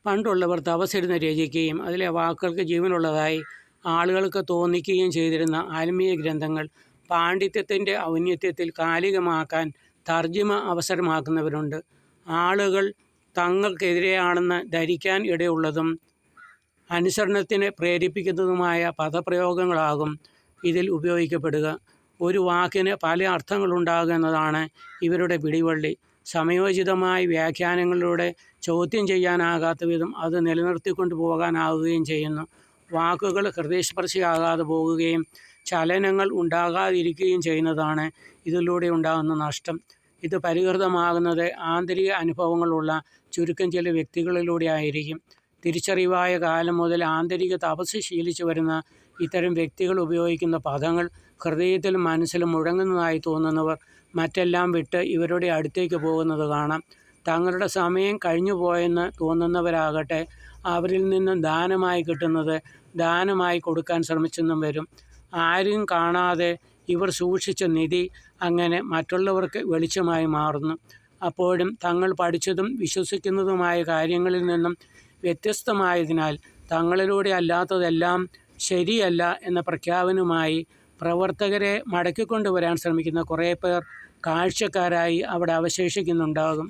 പണ്ടുള്ളവർ തപസ്സിരുന്ന് രചിക്കുകയും അതിലെ വാക്കുകൾക്ക് ജീവനുള്ളതായി ആളുകൾക്ക് തോന്നിക്കുകയും ചെയ്തിരുന്ന ആത്മീയ ഗ്രന്ഥങ്ങൾ പാണ്ഡിത്യത്തിൻ്റെ ഔന്നത്യത്തിൽ കാലികമാക്കാൻ തർജിമ അവസരമാക്കുന്നവരുണ്ട്. ആളുകൾ തങ്ങൾക്കെതിരെയാണെന്ന് ധരിക്കാൻ ഇടയുള്ളതും അനുസരണത്തിന് പ്രേരിപ്പിക്കുന്നതുമായ പദപ്രയോഗങ്ങളാകും ഇതിൽ ഉപയോഗിക്കപ്പെടുക. ഒരു വാക്കിന് പല അർത്ഥങ്ങളുണ്ടാകുക എന്നതാണ് ഇവരുടെ പിടിവള്ളി. സമയോചിതമായ വ്യാഖ്യാനങ്ങളിലൂടെ ചോദ്യം ചെയ്യാനാകാത്ത വിധം അത് നിലനിർത്തിക്കൊണ്ടു പോകാനാവുകയും ചെയ്യുന്നു. വാക്കുകൾ ഹൃദയസ്പർശിയാകാതെ പോകുകയും ചലനങ്ങൾ ഉണ്ടാകാതിരിക്കുകയും ചെയ്യുന്നതാണ് ഇതിലൂടെ ഉണ്ടാകുന്ന നഷ്ടം. ഇത് പരിഹൃതമാകുന്നത് ആന്തരിക അനുഭവങ്ങളുള്ള ചുരുക്കം ചില വ്യക്തികളിലൂടെ ആയിരിക്കും. തിരിച്ചറിവായ കാലം മുതൽ ആന്തരിക തപസ് ശീലിച്ചു വരുന്ന ഇത്തരം വ്യക്തികൾ ഉപയോഗിക്കുന്ന പദങ്ങൾ ഹൃദയത്തിലും മനസ്സിലും മുഴങ്ങുന്നതായി തോന്നുന്നവർ മറ്റെല്ലാം വിട്ട് ഇവരുടെ അടുത്തേക്ക് പോകുന്നത് കാണാം. തങ്ങളുടെ സമയം കഴിഞ്ഞുപോയെന്ന് തോന്നുന്നവരാകട്ടെ അവരിൽ നിന്നും ദാനമായി കിട്ടുന്നത് ദാനമായി കൊടുക്കാൻ ശ്രമിച്ചെന്നും വരും. ആരും കാണാതെ ഇവർ സൂക്ഷിച്ച നിധി അങ്ങനെ മറ്റുള്ളവർക്ക് വെളിച്ചമായി മാറുന്നു. അപ്പോഴും തങ്ങൾ പഠിച്ചതും വിശ്വസിക്കുന്നതുമായ കാര്യങ്ങളിൽ നിന്നും വ്യത്യസ്തമായതിനാൽ തങ്ങളിലൂടെ അല്ലാത്തതെല്ലാം ശരിയല്ല എന്ന പ്രഖ്യാപനവുമായി പ്രവർത്തകരെ മടക്കിക്കൊണ്ടുവരാൻ ശ്രമിക്കുന്ന കുറേ പേർ കാഴ്ചക്കാരായി അവിടെ അവശേഷിക്കുന്നുണ്ടാകും.